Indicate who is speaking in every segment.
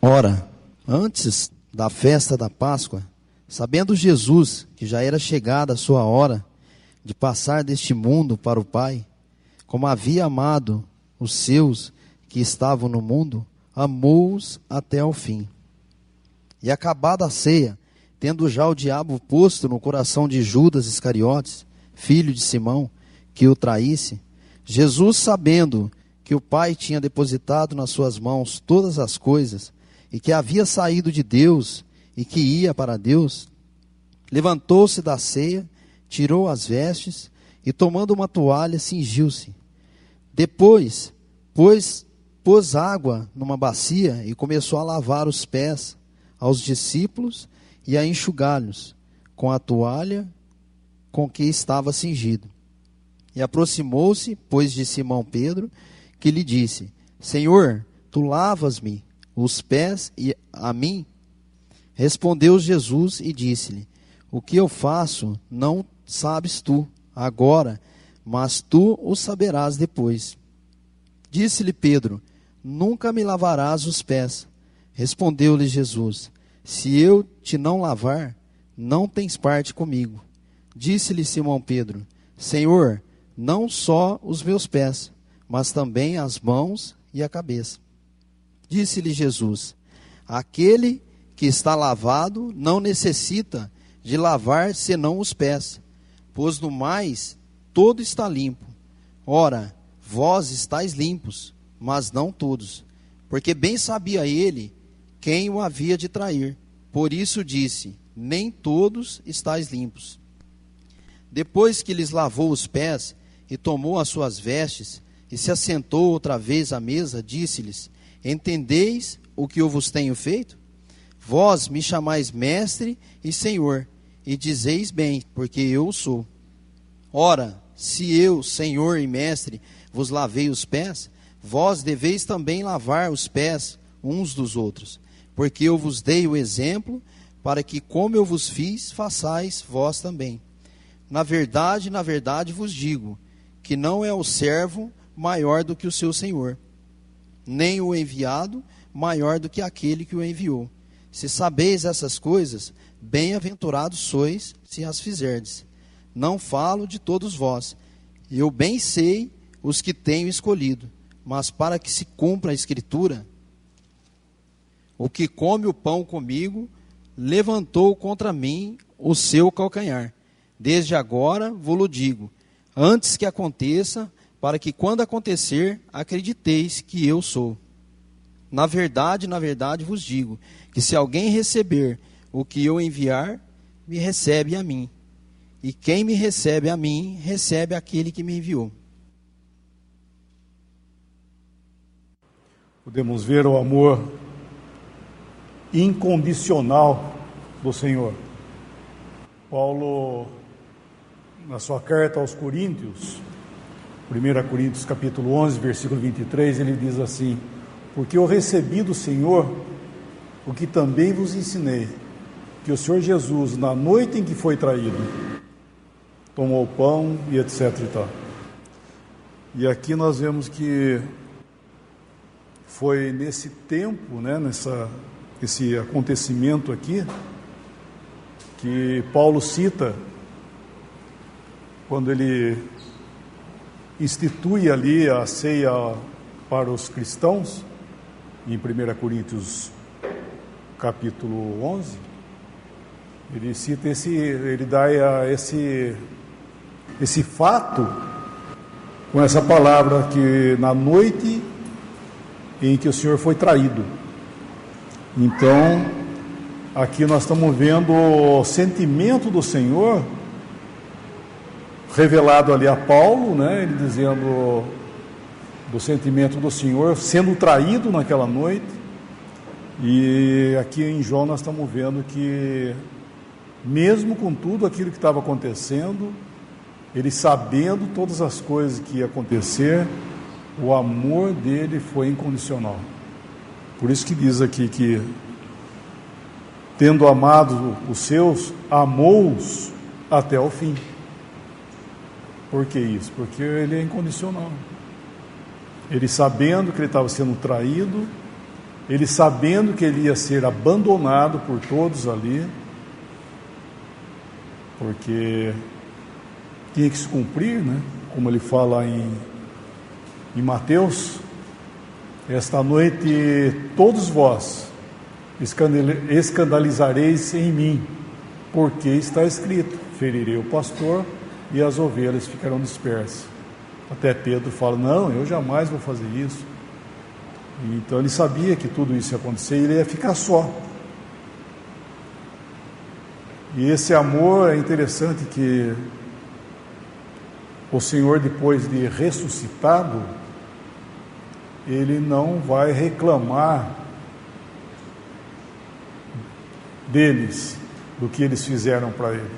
Speaker 1: Ora, antes da festa da Páscoa, sabendo Jesus que já era chegada a sua hora de passar deste mundo para o Pai, como havia amado os seus que estavam no mundo, amou-os até ao fim. E acabada a ceia, tendo já o diabo posto no coração de Judas Iscariotes, filho de Simão, que o traísse, Jesus, sabendo que o Pai tinha depositado nas suas mãos todas as coisas, e que havia saído de Deus e que ia para Deus, levantou-se da ceia, tirou as vestes e, tomando uma toalha, cingiu-se. Depois, pôs água numa bacia e começou a lavar os pés aos discípulos e a enxugá-los com a toalha com que estava cingido. E aproximou-se, pois, de Simão Pedro, que lhe disse: Senhor, tu lavas-me os pés e a mim? Respondeu Jesus e disse-lhe: O que eu faço não sabes tu agora, mas tu o saberás depois. Disse-lhe Pedro: Nunca me lavarás os pés. Respondeu-lhe Jesus: Se eu te não lavar, não tens parte comigo. Disse-lhe Simão Pedro: Senhor, não só os meus pés, mas também as mãos e a cabeça. Disse-lhe Jesus: Aquele que está lavado não necessita de lavar senão os pés, pois no mais todo está limpo. Ora, vós estáis limpos, mas não todos, porque bem sabia ele quem o havia de trair. Por isso disse: Nem todos estáis limpos. Depois que lhes lavou os pés e tomou as suas vestes e se assentou outra vez à mesa, disse-lhes: Entendeis o que eu vos tenho feito? Vós me chamais mestre e senhor, e dizeis bem, porque eu o sou. Ora, se eu, senhor e mestre, vos lavei os pés, vós deveis também lavar os pés uns dos outros, porque eu vos dei o exemplo, para que, como eu vos fiz, façais vós também. Na verdade vos digo, que não é o servo maior do que o seu senhor, nem o enviado maior do que aquele que o enviou. Se sabeis essas coisas, bem-aventurados sois se as fizerdes. Não falo de todos vós, eu bem sei os que tenho escolhido, mas para que se cumpra a Escritura, o que come o pão comigo, levantou contra mim o seu calcanhar. Desde agora vou-lo digo, antes que aconteça, para que quando acontecer, acrediteis que eu sou. Na verdade vos digo, que se alguém receber o que eu enviar, me recebe a mim. E quem me recebe a mim, recebe aquele que me enviou.
Speaker 2: Podemos ver o amor incondicional do Senhor. Paulo, na sua carta aos Coríntios, 1 Coríntios capítulo 11, versículo 23, ele diz assim: Porque eu recebi do Senhor o que também vos ensinei, que o Senhor Jesus, na noite em que foi traído, tomou o pão e etc e tal. E aqui nós vemos que foi nesse tempo, né, esse acontecimento aqui, que Paulo cita, quando ele institui ali a ceia para os cristãos, em 1 Coríntios capítulo 11, ele cita ele dá esse fato com essa palavra, que na noite em que o Senhor foi traído. Então, aqui nós estamos vendo o sentimento do Senhor revelado ali a Paulo, né? Ele dizendo do sentimento do Senhor sendo traído naquela noite. E aqui em João nós estamos vendo que, mesmo com tudo aquilo que estava acontecendo, ele sabendo todas as coisas que ia acontecer, o amor dele foi incondicional. Por isso que diz aqui que, tendo amado os seus, amou-os até o fim. Por que isso? Porque ele é incondicional. Ele, sabendo que ele estava sendo traído, ele sabendo que ele ia ser abandonado por todos ali, porque tinha que se cumprir, né? Como ele fala em Mateus: esta noite todos vós escandalizareis em mim, porque está escrito: ferirei o pastor e as ovelhas ficarão dispersas. Até Pedro fala: não, eu jamais vou fazer isso. Então ele sabia que tudo isso ia acontecer e ele ia ficar só. E esse amor, é interessante que o Senhor, depois de ressuscitado, ele não vai reclamar deles, do que eles fizeram para ele,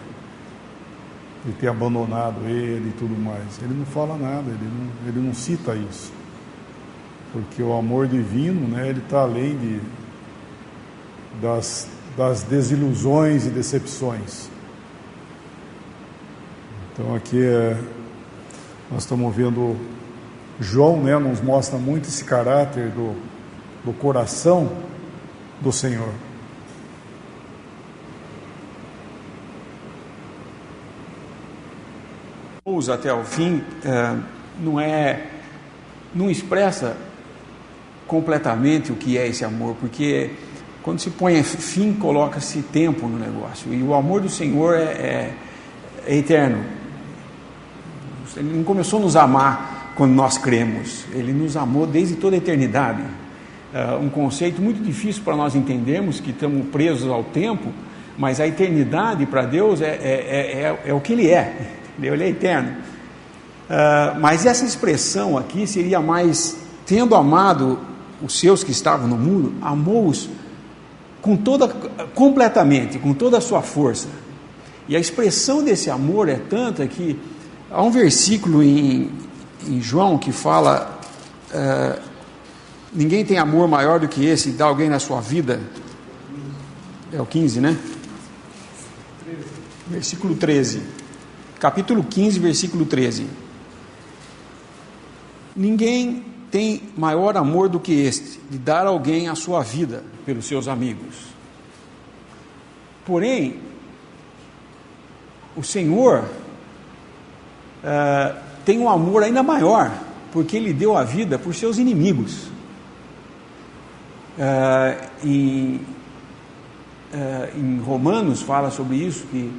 Speaker 2: de ter abandonado ele e tudo mais. Ele não fala nada, ele não cita isso, porque o amor divino, né, ele está além das desilusões e decepções. Então aqui nós estamos vendo João, né, nos mostra muito esse caráter do coração do Senhor.
Speaker 3: Até o fim, não expressa completamente o que é esse amor, porque quando se põe fim, coloca-se tempo no negócio, e o amor do Senhor é eterno. Ele não começou a nos amar quando nós cremos, ele nos amou desde toda a eternidade. Um conceito muito difícil para nós entendermos, que estamos presos ao tempo, mas a eternidade para Deus é o que Ele é. Ele é eterno. Mas essa expressão aqui seria mais: tendo amado os seus que estavam no mundo, amou-os completamente, com toda a sua força. E a expressão desse amor é tanta que há um versículo em João que fala: ninguém tem amor maior do que esse, dar alguém na sua vida. É o 15, né? Versículo 13. Capítulo 15, versículo 13. Ninguém tem maior amor do que este, de dar alguém a sua vida pelos seus amigos. Porém, o Senhor tem um amor ainda maior, porque Ele deu a vida por seus inimigos. Em Romanos fala sobre isso, que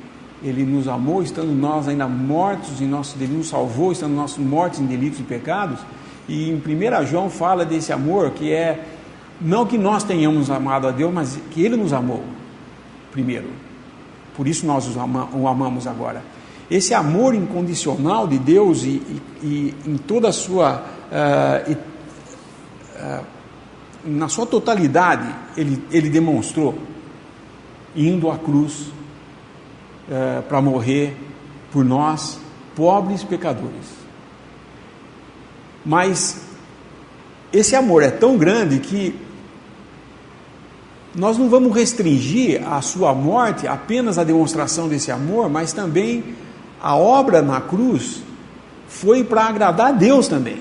Speaker 3: Ele nos amou estando nós ainda mortos em nossos delitos, nos salvou estando nós mortos em delitos e pecados. E em 1 João fala desse amor, que é não que nós tenhamos amado a Deus, mas que Ele nos amou primeiro. Por isso nós o amamos agora. Esse amor incondicional de Deus e em toda a sua na sua totalidade ele demonstrou, indo à cruz para morrer por nós, pobres pecadores. Mas esse amor é tão grande que nós não vamos restringir a sua morte apenas à demonstração desse amor, mas também a obra na cruz foi para agradar a Deus também,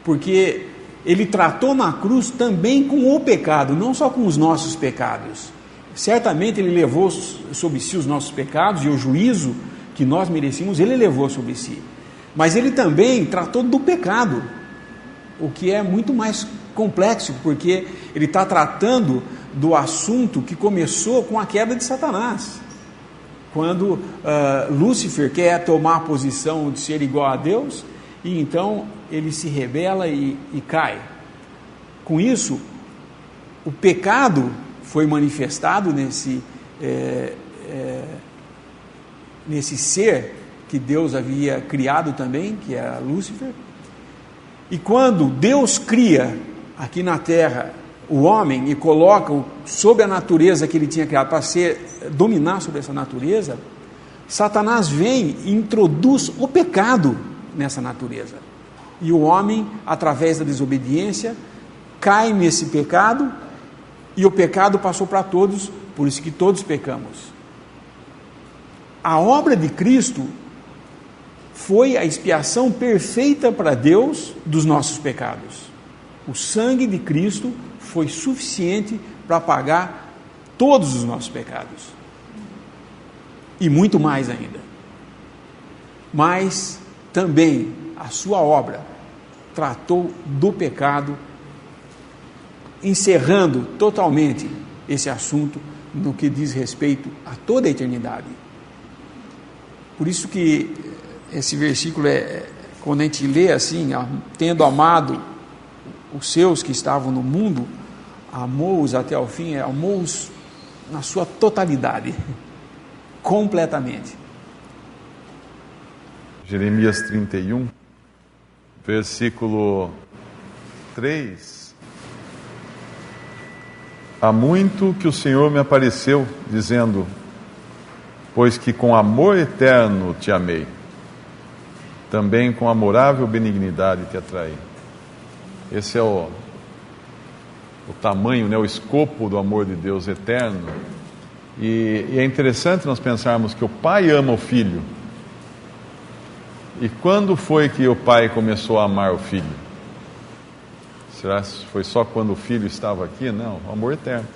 Speaker 3: porque Ele tratou na cruz também com o pecado, não só com os nossos pecados. Certamente Ele levou sobre si os nossos pecados, e o juízo que nós merecíamos Ele levou sobre si, mas Ele também tratou do pecado, o que é muito mais complexo, porque Ele está tratando do assunto que começou com a queda de Satanás, quando Lúcifer quer tomar a posição de ser igual a Deus, e então ele se rebela e cai. Com isso, o pecado foi manifestado nesse ser que Deus havia criado também, que era Lúcifer. E quando Deus cria aqui na terra o homem e coloca sob a natureza que ele tinha criado para dominar sobre essa natureza, Satanás vem e introduz o pecado nessa natureza. E o homem, através da desobediência, cai nesse pecado, e o pecado passou para todos, por isso que todos pecamos. A obra de Cristo foi a expiação perfeita para Deus dos nossos pecados. O sangue de Cristo foi suficiente para pagar todos os nossos pecados. E muito mais ainda. Mas também a sua obra tratou do pecado, encerrando totalmente esse assunto no que diz respeito a toda a eternidade. Por isso que esse versículo quando a gente lê assim, tendo amado os seus que estavam no mundo, amou-os até o fim, amou-os na sua totalidade, completamente.
Speaker 4: Jeremias 31, versículo 3. Há muito que o Senhor me apareceu, dizendo: pois que com amor eterno te amei, também com amorável benignidade te atraí. Esse é o tamanho, o escopo do amor de Deus eterno. E é interessante nós pensarmos que o Pai ama o Filho. E quando foi que o Pai começou a amar o Filho? Será que foi só quando o Filho estava aqui? Não, o amor eterno.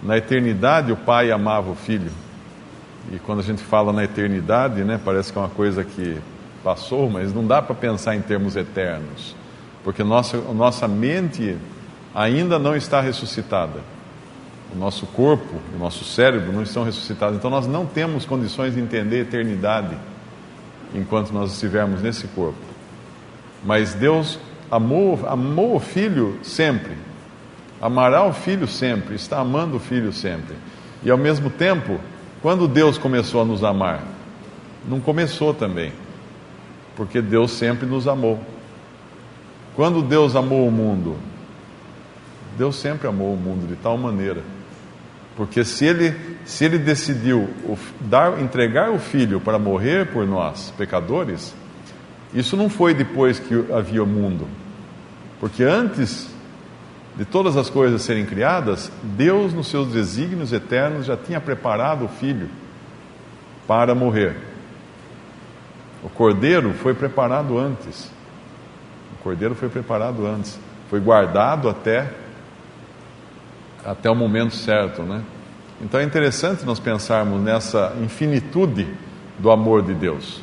Speaker 4: Na eternidade o Pai amava o Filho. E quando a gente fala na eternidade, parece que é uma coisa que passou, mas não dá para pensar em termos eternos. Porque nossa mente ainda não está ressuscitada. O nosso corpo, o nosso cérebro não estão ressuscitados. Então nós não temos condições de entender a eternidade enquanto nós estivermos nesse corpo. Mas Deus amou o Filho sempre. Amará o Filho sempre. Está amando o Filho sempre. E ao mesmo tempo, quando Deus começou a nos amar? Não começou também. Porque Deus sempre nos amou. Quando Deus amou o mundo? Deus sempre amou o mundo de tal maneira. Porque se ele decidiu entregar o Filho para morrer por nós, pecadores, isso não foi depois que havia o mundo. Porque antes de todas as coisas serem criadas, Deus, nos seus desígnios eternos, já tinha preparado o Filho para morrer. O Cordeiro foi preparado antes. Foi guardado até o momento certo, Então é interessante nós pensarmos nessa infinitude do amor de Deus,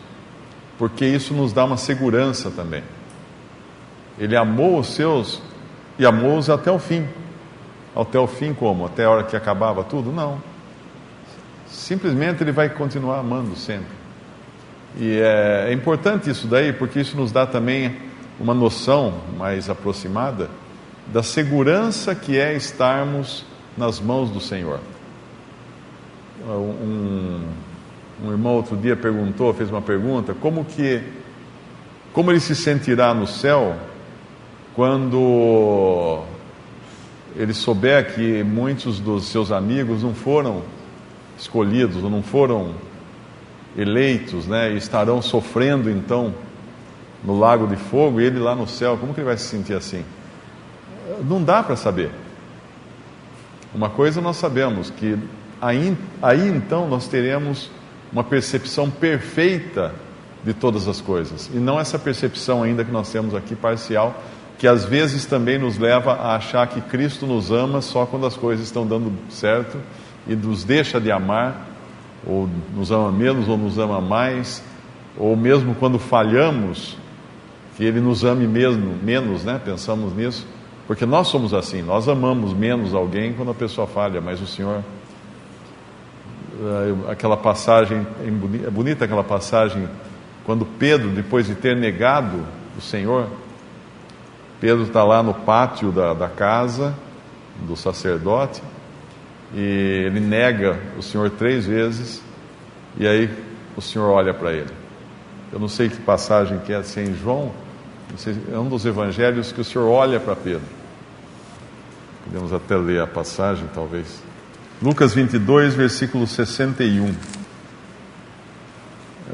Speaker 4: porque isso nos dá uma segurança também. Ele amou os seus e amou-os até o fim. Até o fim como? Até a hora que acabava tudo? Não. Simplesmente Ele vai continuar amando sempre. E é importante isso daí, porque isso nos dá também uma noção mais aproximada da segurança que é estarmos nas mãos do Senhor. Um irmão outro dia fez uma pergunta: como ele se sentirá no céu quando ele souber que muitos dos seus amigos não foram escolhidos ou não foram eleitos, e estarão sofrendo então no lago de fogo, e ele lá no céu? Como que ele vai se sentir assim? Não dá para saber. Uma coisa nós sabemos, que aí então nós teremos uma percepção perfeita de todas as coisas, e não essa percepção ainda que nós temos aqui parcial, que às vezes também nos leva a achar que Cristo nos ama só quando as coisas estão dando certo e nos deixa de amar, ou nos ama menos ou nos ama mais, ou mesmo quando falhamos, que Ele nos ame menos, Pensamos nisso, porque nós somos assim, nós amamos menos alguém quando a pessoa falha, mas o Senhor... Aquela passagem, é bonita aquela passagem, quando Pedro, depois de ter negado o Senhor, Pedro está lá no pátio da casa do sacerdote, e ele nega o Senhor 3 vezes, e aí o Senhor olha para ele. Eu não sei que passagem que é, se é em João, não sei, é um dos evangelhos que o Senhor olha para Pedro. Podemos até ler a passagem, talvez. Lucas 22, versículo 61.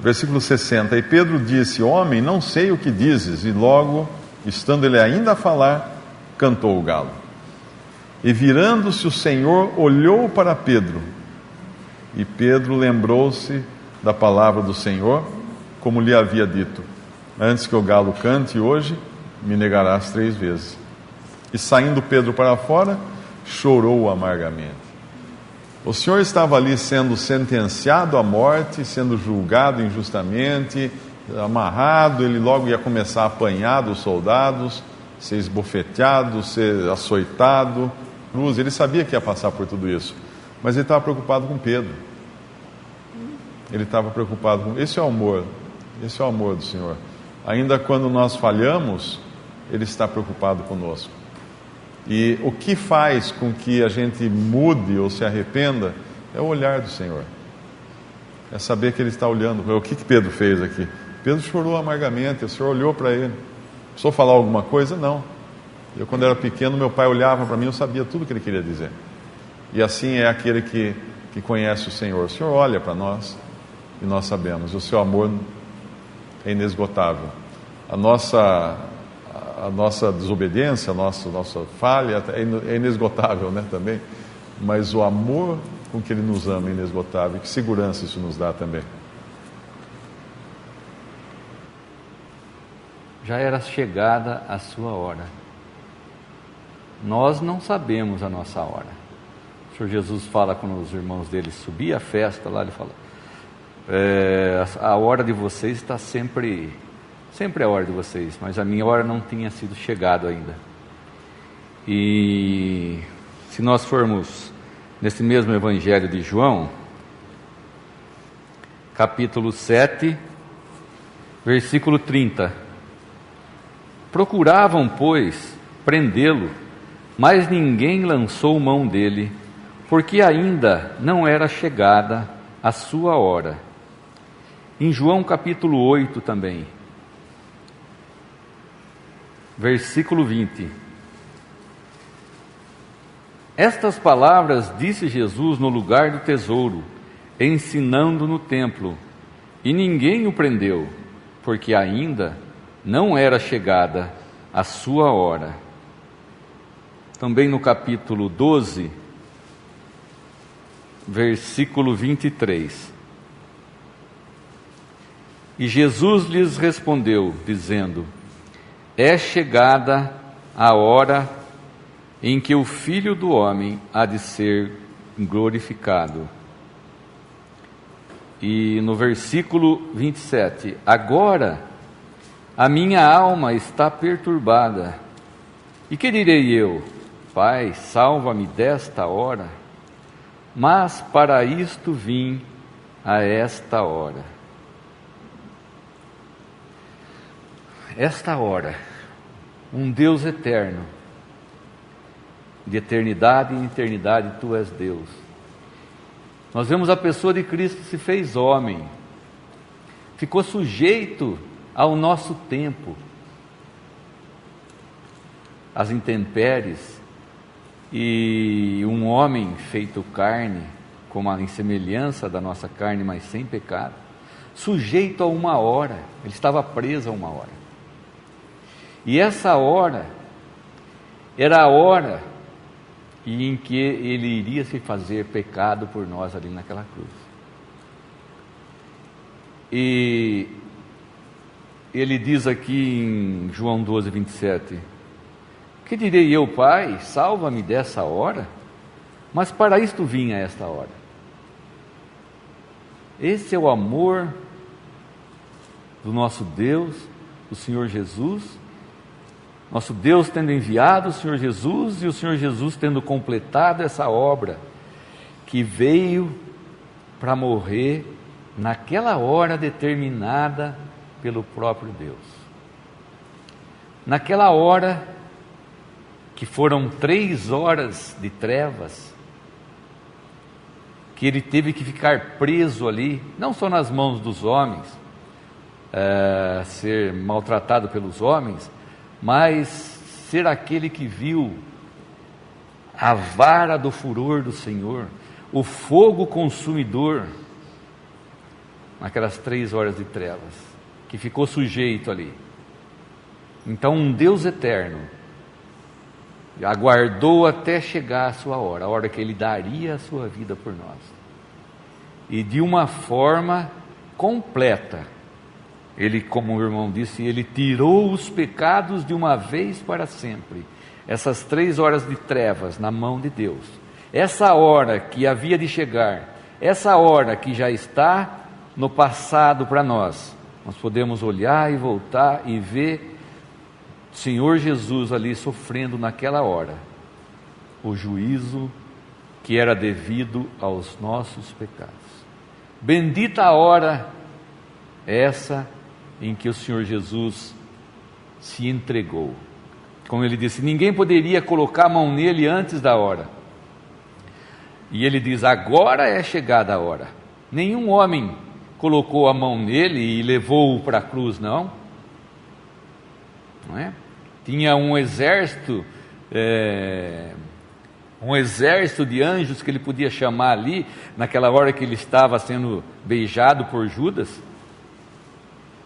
Speaker 4: Versículo 60. E Pedro disse: homem, não sei o que dizes. E logo, estando ele ainda a falar, cantou o galo. E virando-se o Senhor, olhou para Pedro. E Pedro lembrou-se da palavra do Senhor, como lhe havia dito: antes que o galo cante hoje, me negarás 3 vezes. E saindo Pedro para fora, chorou amargamente. O Senhor estava ali sendo sentenciado à morte, sendo julgado injustamente, amarrado, ele logo ia começar a apanhar dos soldados, ser esbofeteado, ser açoitado, cruz. Ele sabia que ia passar por tudo isso, mas ele estava preocupado com Pedro. Ele estava preocupado com... Esse é o amor do Senhor. Ainda quando nós falhamos, Ele está preocupado conosco. E o que faz com que a gente mude ou se arrependa é o olhar do Senhor. É saber que Ele está olhando. O que Pedro fez aqui? Pedro chorou amargamente, o Senhor olhou para ele. Precisou falar alguma coisa? Não. Eu, quando era pequeno, meu pai olhava para mim, eu sabia tudo o que ele queria dizer. E assim é aquele que conhece o Senhor. O Senhor olha para nós e nós sabemos. O seu amor é inesgotável. A nossa desobediência, a nossa falha é inesgotável, né, também. Mas o amor com que Ele nos ama é inesgotável. Que segurança isso nos dá também.
Speaker 5: Já era chegada a sua hora. Nós não sabemos a nossa hora. O Senhor Jesus fala quando os irmãos dele subiam a festa lá, Ele fala, a hora de vocês está sempre é a hora de vocês, mas a minha hora não tinha sido chegado ainda. E se nós formos nesse mesmo Evangelho de João, capítulo 7, versículo 30. Procuravam, pois, prendê-lo, mas ninguém lançou mão dele, porque ainda não era chegada a sua hora. Em João capítulo 8 também, versículo 20. Estas palavras disse Jesus no lugar do tesouro, ensinando no templo, e ninguém o prendeu, porque ainda não era chegada a sua hora. Também no capítulo 12, versículo 23. E Jesus lhes respondeu, dizendo, é chegada a hora em que o Filho do Homem há de ser glorificado. E no versículo 27, agora a minha alma está perturbada. E que direi eu? Pai, salva-me desta hora. Mas para isto vim a esta hora. Esta hora, um Deus eterno, de eternidade em eternidade, Tu és Deus. Nós vemos a pessoa de Cristo se fez homem, ficou sujeito ao nosso tempo, às intempéries, e um homem feito carne, como a semelhança da nossa carne, mas sem pecado, sujeito a uma hora. Ele estava preso a uma hora, e essa hora era a hora em que Ele iria se fazer pecado por nós ali naquela cruz. E Ele diz aqui em João 12, 27, que direi eu, Pai, salva-me dessa hora, mas para isto vim a esta hora. Esse é o amor do nosso Deus, o Senhor Jesus, nosso Deus tendo enviado o Senhor Jesus, e o Senhor Jesus tendo completado essa obra, que veio para morrer naquela hora determinada pelo próprio Deus. Naquela hora, que foram 3 horas de trevas, que Ele teve que ficar preso ali, não só nas mãos dos homens, ser maltratado pelos homens, mas ser aquele que viu a vara do furor do Senhor, o fogo consumidor, naquelas 3 horas de trevas, que ficou sujeito ali. Então um Deus eterno aguardou até chegar a sua hora, a hora que Ele daria a sua vida por nós, e de uma forma completa. Ele, como o irmão disse, Ele tirou os pecados de uma vez para sempre, essas 3 horas de trevas na mão de Deus, essa hora que havia de chegar, essa hora que já está no passado para nós, nós podemos olhar e voltar e ver o Senhor Jesus ali sofrendo naquela hora o juízo que era devido aos nossos pecados. Bendita a hora essa em que o Senhor Jesus se entregou. Como ele disse, ninguém poderia colocar a mão nele antes da hora. E ele diz, agora é chegada a hora. Nenhum homem colocou a mão nele e levou-o para a cruz, não é? Tinha um exército de anjos que ele podia chamar ali, naquela hora que ele estava sendo beijado por Judas.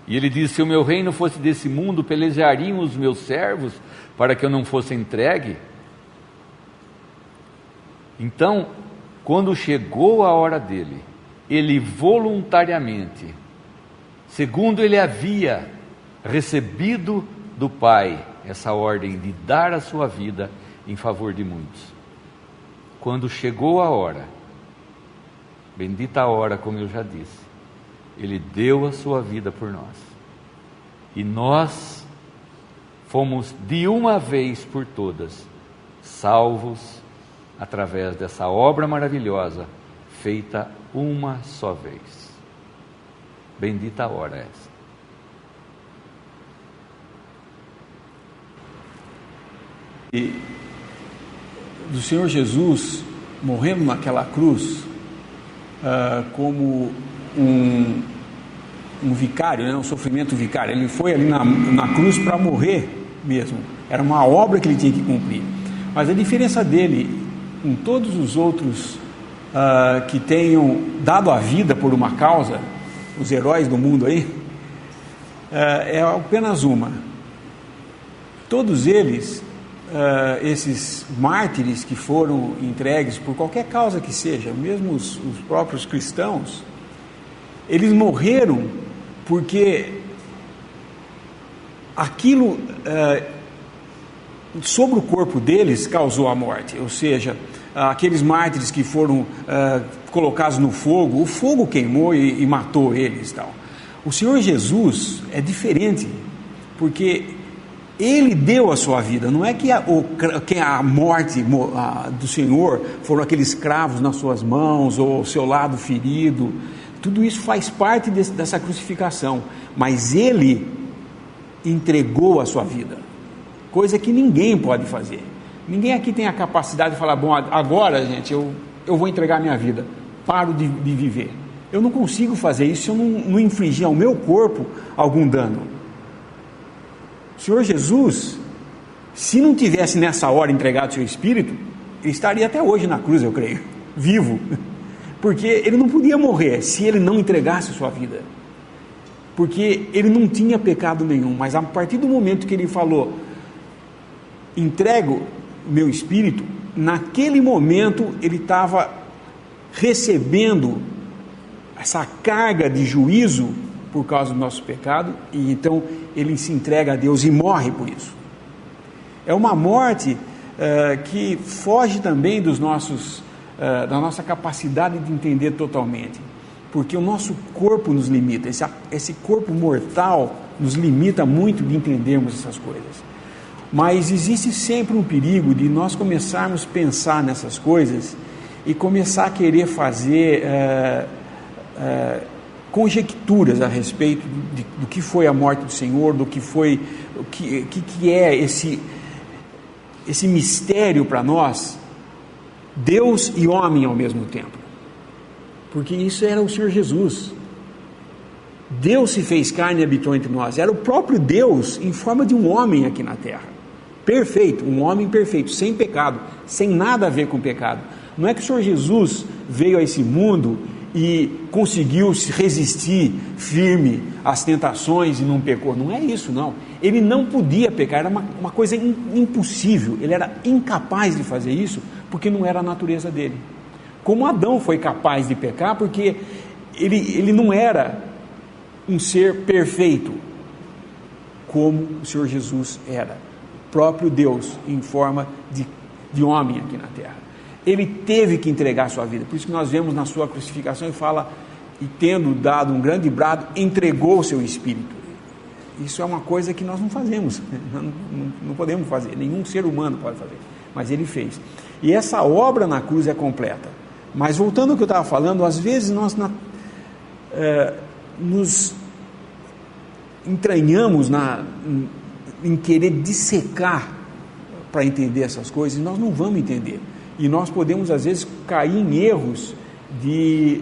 Speaker 5: E ele diz, se o meu reino fosse desse mundo, pelejariam os meus servos para que eu não fosse entregue. Então, quando chegou a hora dele, ele voluntariamente, segundo ele havia recebido do Pai, essa ordem de dar a sua vida em favor de muitos. Quando chegou a hora, bendita a hora, como eu já disse, ele deu a sua vida por nós. E nós fomos de uma vez por todas salvos através dessa obra maravilhosa feita uma só vez. Bendita a hora essa.
Speaker 3: E do Senhor Jesus morrendo naquela cruz como um vicário, né? Um sofrimento vicário. Ele foi ali na cruz para morrer mesmo. Era uma obra que ele tinha que cumprir. Mas a diferença dele com todos os outros que tenham dado a vida por uma causa, os heróis do mundo aí, é apenas uma. Todos eles, esses mártires que foram entregues por qualquer causa que seja, mesmo os próprios cristãos, eles morreram porque aquilo sobre o corpo deles causou a morte. Ou seja, aqueles mártires que foram colocados no fogo, o fogo queimou e matou eles, tal. O Senhor Jesus é diferente, porque Ele deu a sua vida. Não é que a morte do Senhor foram aqueles cravos nas suas mãos, ou o seu lado ferido. Tudo isso faz parte dessa crucificação, mas Ele entregou a sua vida, coisa que ninguém pode fazer. Ninguém aqui tem a capacidade de falar, bom, agora, gente, eu vou entregar a minha vida, paro de viver. Eu não consigo fazer isso se eu não infligir ao meu corpo algum dano. O Senhor Jesus, se não tivesse nessa hora entregado o seu espírito, ele estaria até hoje na cruz, eu creio, vivo, porque ele não podia morrer se ele não entregasse a sua vida, porque ele não tinha pecado nenhum. Mas a partir do momento que ele falou, entrego o meu espírito, naquele momento ele estava recebendo essa carga de juízo por causa do nosso pecado, e então ele se entrega a Deus e morre por isso. É uma morte que foge também da nossa capacidade de entender totalmente, porque o nosso corpo nos limita, esse corpo mortal nos limita muito de entendermos essas coisas. Mas existe sempre um perigo de nós começarmos a pensar nessas coisas e começar a querer fazer conjecturas a respeito do que foi a morte do Senhor, do que foi, o que é esse mistério para nós, Deus e homem ao mesmo tempo, porque isso era o Senhor Jesus. Deus se fez carne e habitou entre nós, era o próprio Deus em forma de um homem aqui na terra, perfeito, um homem perfeito, sem pecado, sem nada a ver com pecado. Não é que o Senhor Jesus veio a esse mundo e conseguiu se resistir firme às tentações e não pecou, não é isso, não. Ele não podia pecar, era uma coisa impossível, ele era incapaz de fazer isso, porque não era a natureza dele. Como Adão foi capaz de pecar, porque ele não era um ser perfeito, como o Senhor Jesus era. O próprio Deus em forma de homem aqui na terra. Ele teve que entregar a sua vida, por isso que nós vemos na sua crucificação e fala, e tendo dado um grande brado, entregou o seu espírito. Isso é uma coisa que nós não fazemos, não podemos fazer, nenhum ser humano pode fazer, mas ele fez. E essa obra na cruz é completa. Mas voltando ao que eu estava falando, às vezes nós nos entranhamos em querer dissecar para entender essas coisas, e nós não vamos entender. E nós podemos, às vezes, cair em erros de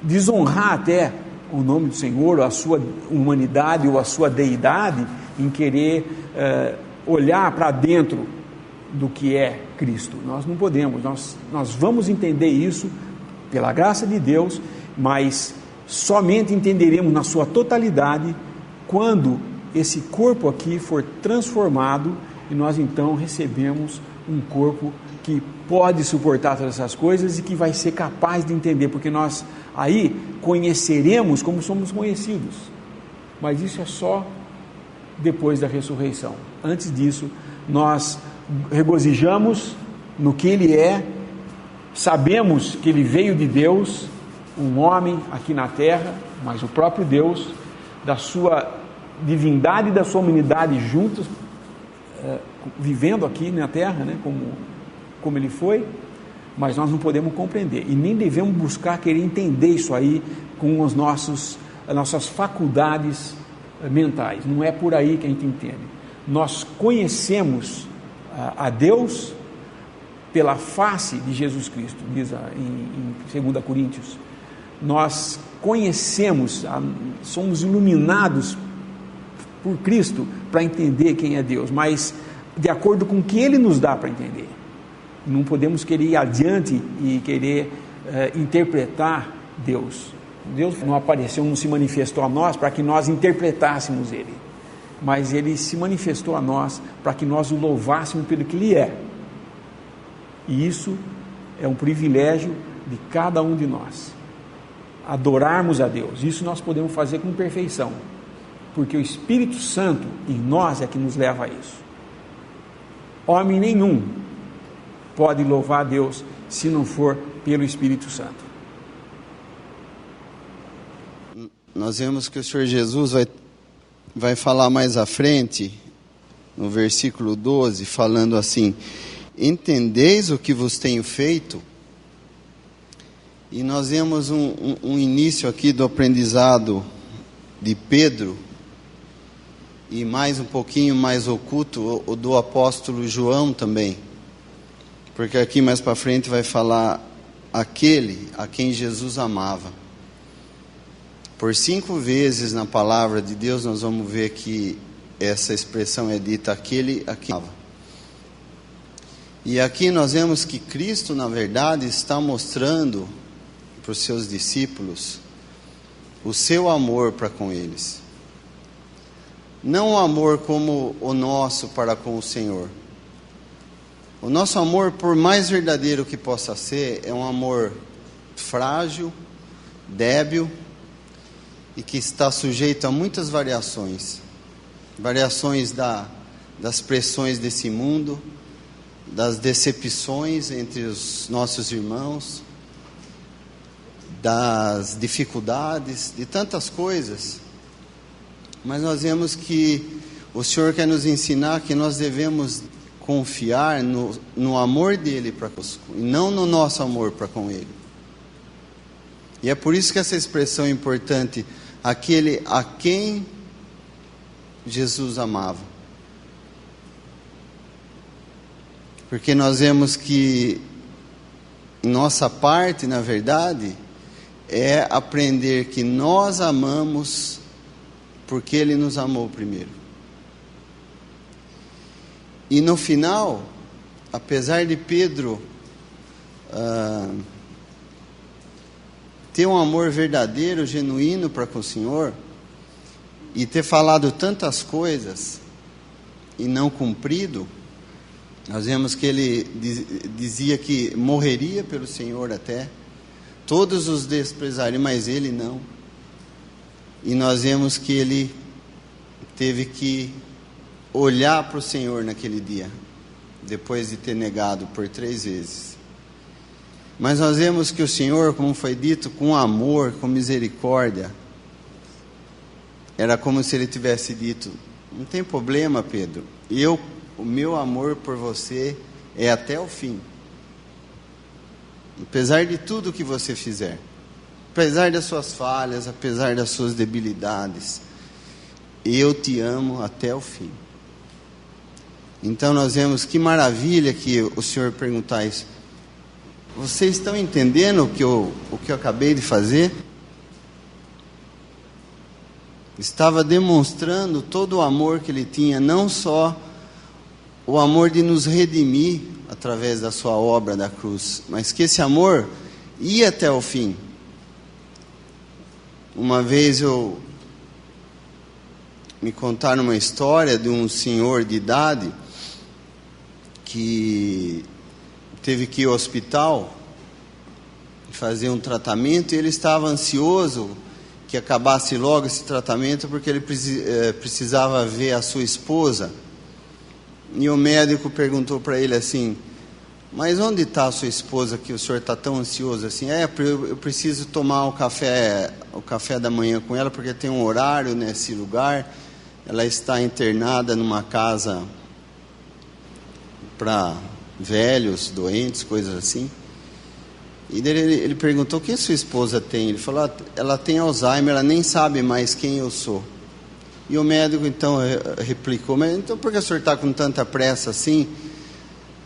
Speaker 3: desonrar até o nome do Senhor, ou a sua humanidade, ou a sua deidade, em querer olhar para dentro do que é Cristo. Nós não podemos, nós vamos entender isso pela graça de Deus, mas somente entenderemos na sua totalidade quando esse corpo aqui for transformado e nós então recebemos um corpo que pode suportar todas essas coisas e que vai ser capaz de entender, porque nós aí conheceremos como somos conhecidos, mas isso é só depois da ressurreição. Antes disso, nós regozijamos no que Ele é, sabemos que Ele veio de Deus, um homem aqui na terra, mas o próprio Deus, da sua divindade e da sua humanidade juntos, vivendo aqui na terra, né, como Ele foi, mas nós não podemos compreender, e nem devemos buscar querer entender isso aí com as nossas faculdades mentais. Não é por aí que a gente entende. Nós conhecemos a Deus pela face de Jesus Cristo, diz em 2 Coríntios. Nós conhecemos, somos iluminados por Cristo para entender quem é Deus, mas de acordo com o que Ele nos dá para entender. Não podemos querer ir adiante e querer interpretar Deus. Deus não apareceu, não se manifestou a nós para que nós interpretássemos Ele, mas Ele se manifestou a nós para que nós o louvássemos pelo que Ele é. E isso é um privilégio de cada um de nós, adorarmos a Deus. Isso nós podemos fazer com perfeição, porque o Espírito Santo em nós é que nos leva a isso. Homem nenhum pode louvar a Deus se não for pelo Espírito Santo.
Speaker 6: Nós vemos que o Senhor Jesus vai falar mais à frente, no versículo 12, falando assim: entendeis o que vos tenho feito? E nós vemos um início aqui do aprendizado de Pedro, e mais um pouquinho mais oculto o do apóstolo João também, porque aqui mais para frente vai falar aquele a quem Jesus amava. Por 5 vezes na palavra de Deus nós vamos ver que essa expressão é dita, aquele a quem amava. E aqui nós vemos que Cristo, na verdade, está mostrando para os seus discípulos o seu amor para com eles. Não o amor como o nosso para com o Senhor. O nosso amor, por mais verdadeiro que possa ser, é um amor frágil, débil e que está sujeito a muitas variações. Variações das pressões desse mundo, das decepções entre os nossos irmãos, das dificuldades, de tantas coisas. Mas nós vemos que o Senhor quer nos ensinar que nós devemos confiar no amor dele para conosco, e não no nosso amor para com ele. E é por isso que essa expressão é importante, aquele a quem Jesus amava. Porque nós vemos que nossa parte, na verdade, é aprender que nós amamos porque Ele nos amou primeiro. E no final, apesar de Pedro ter um amor verdadeiro, genuíno para com o Senhor, e ter falado tantas coisas e não cumprido, nós vemos que ele dizia que morreria pelo Senhor até, todos os desprezariam, mas ele não. E nós vemos que ele teve que olhar para o Senhor naquele dia, depois de ter negado por 3 vezes. Mas nós vemos que o Senhor, como foi dito, com amor, com misericórdia, era como se Ele tivesse dito: não tem problema, Pedro, o meu amor por você é até o fim. Apesar de tudo que você fizer, apesar das suas falhas, apesar das suas debilidades, eu te amo até o fim. Então nós vemos que maravilha que o Senhor perguntar isso. Vocês estão entendendo o que eu acabei de fazer? Estava demonstrando todo o amor que Ele tinha, não só o amor de nos redimir através da sua obra da cruz, mas que esse amor ia até o fim. Uma vez me contaram uma história de um senhor de idade que teve que ir ao hospital fazer um tratamento, e ele estava ansioso que acabasse logo esse tratamento, porque ele precisava ver a sua esposa. E o médico perguntou para ele assim: mas onde está a sua esposa que o senhor está tão ansioso assim? Eu preciso tomar o café da manhã com ela, porque tem um horário nesse lugar. Ela está internada numa casa para velhos, doentes, coisas assim. E ele perguntou: o que a sua esposa tem? Ele falou: ela tem Alzheimer, ela nem sabe mais quem eu sou. E o médico então replicou: mas então por que o senhor está com tanta pressa assim?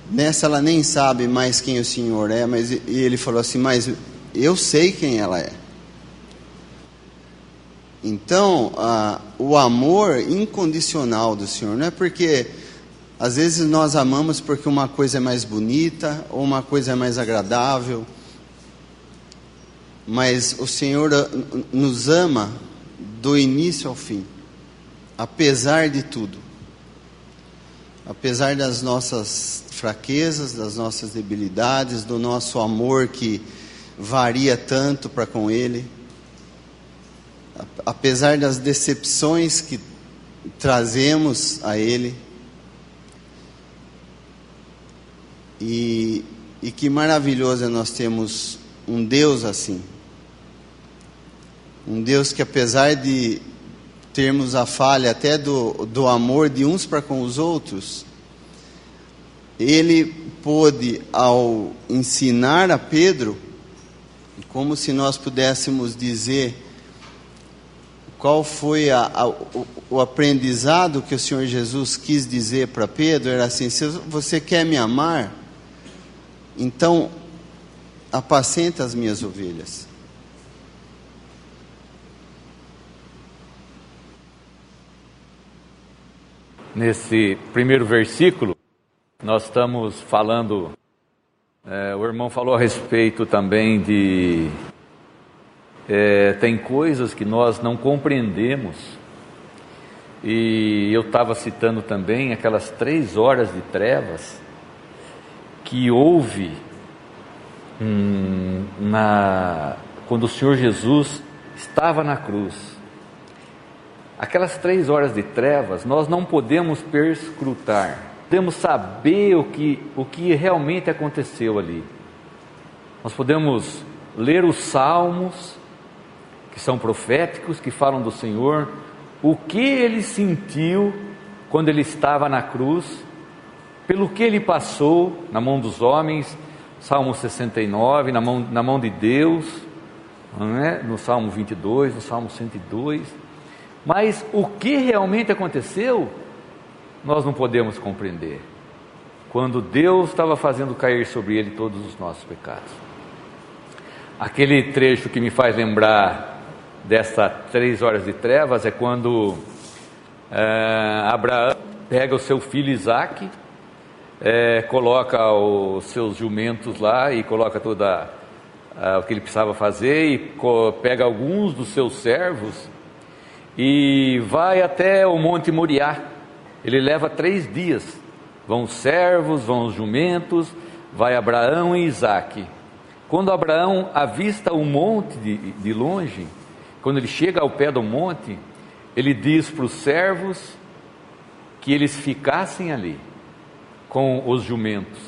Speaker 6: Nessa ela nem sabe mais quem o senhor é. E ele falou assim: mas eu sei quem ela é. Então, o amor incondicional do Senhor, não é porque às vezes nós amamos porque uma coisa é mais bonita ou uma coisa é mais agradável, mas o Senhor nos ama do início ao fim, apesar de tudo, apesar das nossas fraquezas, das nossas debilidades, do nosso amor que varia tanto para com Ele, apesar das decepções que trazemos a Ele. E que maravilhoso é nós termos um Deus assim, um Deus que, apesar de termos a falha até do amor de uns para com os outros, Ele pôde, ao ensinar a Pedro, como se nós pudéssemos dizer qual foi o aprendizado que o Senhor Jesus quis dizer para Pedro, era assim: se você quer me amar, então apacenta as minhas ovelhas.
Speaker 5: Nesse primeiro versículo, nós estamos falando, o irmão falou a respeito também de, tem coisas que nós não compreendemos, e eu estava citando também aquelas 3 horas de trevas que houve quando o Senhor Jesus estava na cruz. Aquelas 3 horas de trevas nós não podemos perscrutar, podemos saber o que realmente aconteceu ali. Nós podemos ler os salmos, que são proféticos, que falam do Senhor, o que Ele sentiu quando Ele estava na cruz, pelo que Ele passou na mão dos homens, Salmo 69, na mão de Deus, não é? No Salmo 22, no Salmo 102, mas o que realmente aconteceu, nós não podemos compreender, quando Deus estava fazendo cair sobre Ele todos os nossos pecados. Aquele trecho que me faz lembrar dessas 3 horas de trevas é quando Abraão pega o seu filho Isaque, coloca os seus jumentos lá e coloca toda o que ele precisava fazer, e pega alguns dos seus servos e vai até o Monte Moriá. Ele leva 3 dias, vão os servos, vão os jumentos, vai Abraão e Isaque. Quando Abraão avista o monte de longe, quando ele chega ao pé do monte, ele diz para os servos que eles ficassem ali com os jumentos,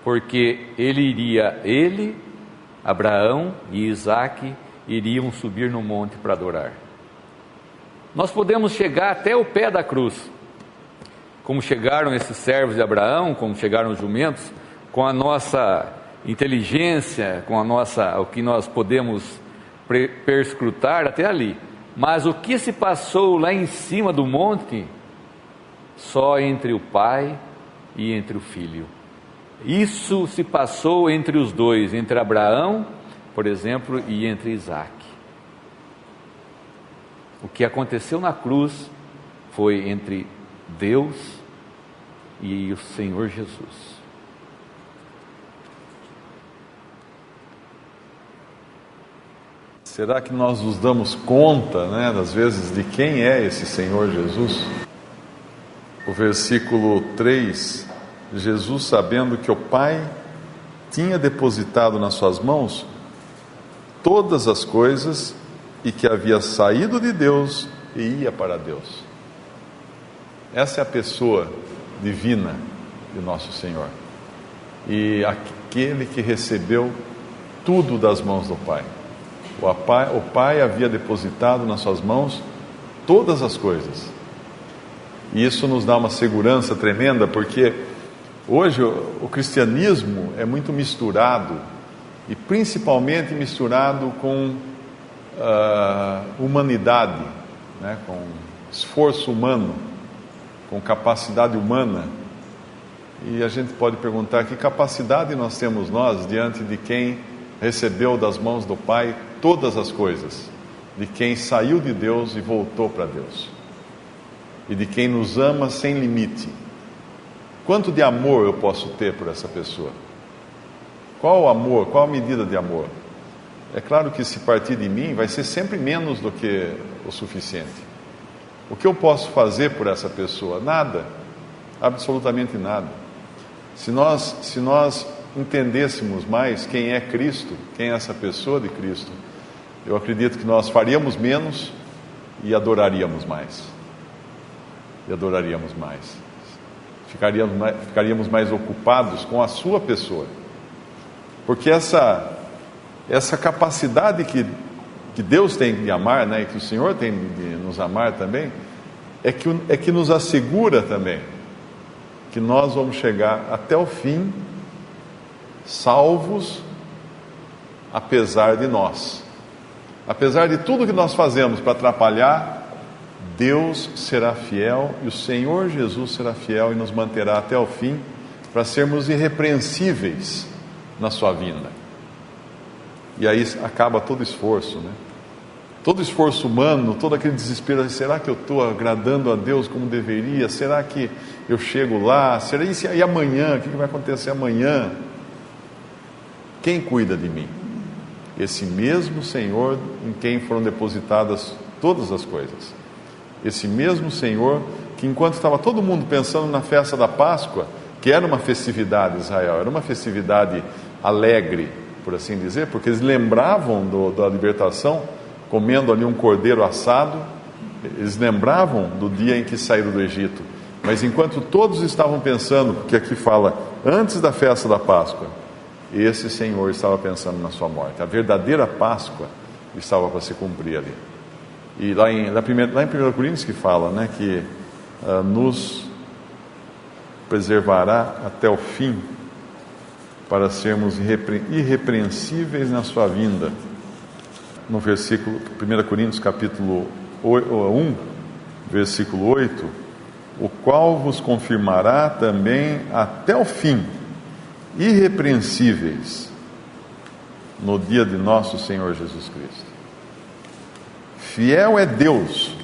Speaker 5: porque ele, Abraão e Isaque iriam subir no monte para adorar. Nós podemos chegar até o pé da cruz, como chegaram esses servos de Abraão, como chegaram os jumentos, com a nossa inteligência, com o que nós podemos perscrutar até ali. Mas o que se passou lá em cima do monte, só entre o pai e entre o filho. Isso se passou entre os dois, entre Abraão, por exemplo, e entre Isaque. O que aconteceu na cruz foi entre Deus e o Senhor Jesus.
Speaker 4: Será que nós nos damos conta, às vezes, de quem é esse Senhor Jesus? O versículo 3, Jesus, sabendo que o Pai tinha depositado nas suas mãos todas as coisas e que havia saído de Deus e ia para Deus. Essa é a pessoa divina de nosso Senhor. E aquele que recebeu tudo das mãos do Pai. O Pai havia depositado nas suas mãos todas as coisas. E isso nos dá uma segurança tremenda, porque hoje o cristianismo é muito misturado, e principalmente misturado com humanidade, com esforço humano, com capacidade humana. E a gente pode perguntar: que capacidade nós temos diante de quem recebeu das mãos do Pai todas as coisas, de quem saiu de Deus e voltou para Deus, e de quem nos ama sem limite? Quanto de amor eu posso ter por essa pessoa? Qual o amor? Qual a medida de amor? É claro que, se partir de mim, vai ser sempre menos do que o suficiente. O que eu posso fazer por essa pessoa? Nada, absolutamente nada. Se nós entendêssemos mais quem é Cristo, quem é essa pessoa de Cristo, eu acredito que nós faríamos menos e adoraríamos mais. Ficaríamos mais ocupados com a sua pessoa. Porque essa capacidade que Deus tem de amar, e que o Senhor tem de nos amar também, é que nos assegura também que nós vamos chegar até o fim salvos, apesar de nós. Apesar de tudo que nós fazemos para atrapalhar, Deus será fiel e o Senhor Jesus será fiel e nos manterá até o fim, para sermos irrepreensíveis na sua vinda. E aí acaba todo esforço, todo esforço humano, todo aquele desespero: será que eu estou agradando a Deus como deveria? Será que eu chego lá? Será isso? E amanhã? O que vai acontecer amanhã? Quem cuida de mim? Esse mesmo Senhor em quem foram depositadas todas as coisas. Esse mesmo Senhor que, enquanto estava todo mundo pensando na festa da Páscoa, que era uma festividade de Israel, era uma festividade alegre, por assim dizer, porque eles lembravam da libertação, comendo ali um cordeiro assado, eles lembravam do dia em que saíram do Egito. Mas enquanto todos estavam pensando, porque aqui fala antes da festa da Páscoa, esse Senhor estava pensando na sua morte. A verdadeira Páscoa estava para se cumprir ali. E lá em 1 Coríntios que fala, que nos preservará até o fim, para sermos irrepreensíveis na sua vinda. No versículo 1 Coríntios capítulo 1, versículo 8, o qual vos confirmará também até o fim, irrepreensíveis, no dia de nosso Senhor Jesus Cristo. Fiel é Deus,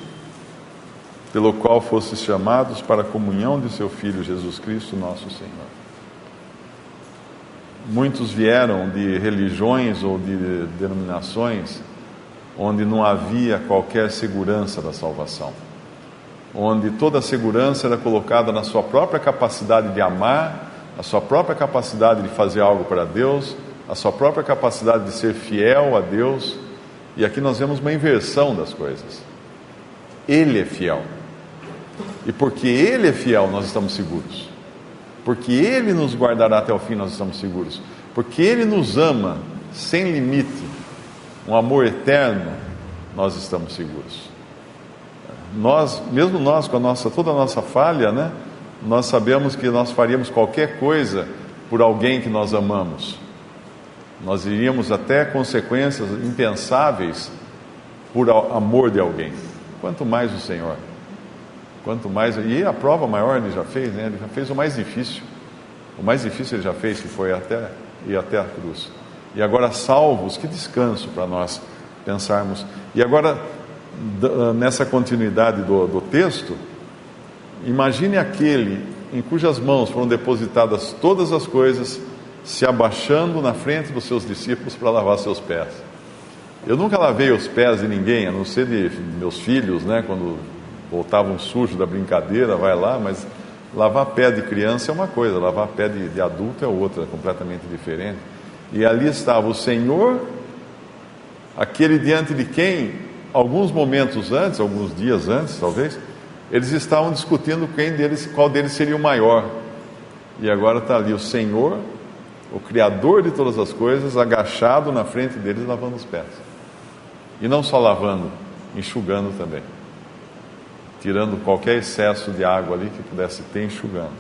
Speaker 4: pelo qual fostes chamados para a comunhão de seu Filho Jesus Cristo, nosso Senhor. Muitos vieram de religiões ou de denominações onde não havia qualquer segurança da salvação, onde toda a segurança era colocada na sua própria capacidade de amar, a sua própria capacidade de fazer algo para Deus, a sua própria capacidade de ser fiel a Deus. E aqui nós vemos uma inversão das coisas. Ele é fiel. E porque Ele é fiel, nós estamos seguros. Porque Ele nos guardará até o fim, nós estamos seguros. Porque Ele nos ama sem limite, um amor eterno, nós estamos seguros. Mesmo nós, com toda a nossa falha, né, nós sabemos que nós faríamos qualquer coisa por alguém que nós amamos. Nós iríamos até consequências impensáveis por amor de alguém. Quanto mais o Senhor. Quanto mais, e a prova maior Ele já fez, né? Ele já fez o mais difícil. O mais difícil Ele já fez, que foi ir até a cruz. E agora, salvos, que descanso para nós pensarmos. E agora, nessa continuidade do texto, imagine aquele em cujas mãos foram depositadas todas as coisas, se abaixando na frente dos seus discípulos para lavar seus pés. Eu nunca lavei os pés de ninguém, a não ser de meus filhos, né, quando voltavam sujos da brincadeira, vai lá, mas lavar pé de criança é uma coisa, lavar pé de adulto é outra, completamente diferente. E ali estava o Senhor, aquele diante de quem, alguns momentos antes, alguns dias antes, talvez, eles estavam discutindo qual deles seria o maior. E agora está ali o Senhor, o Criador de todas as coisas, agachado na frente deles, lavando os pés. E não só lavando, enxugando também. Tirando qualquer excesso de água ali que pudesse ter, enxugando.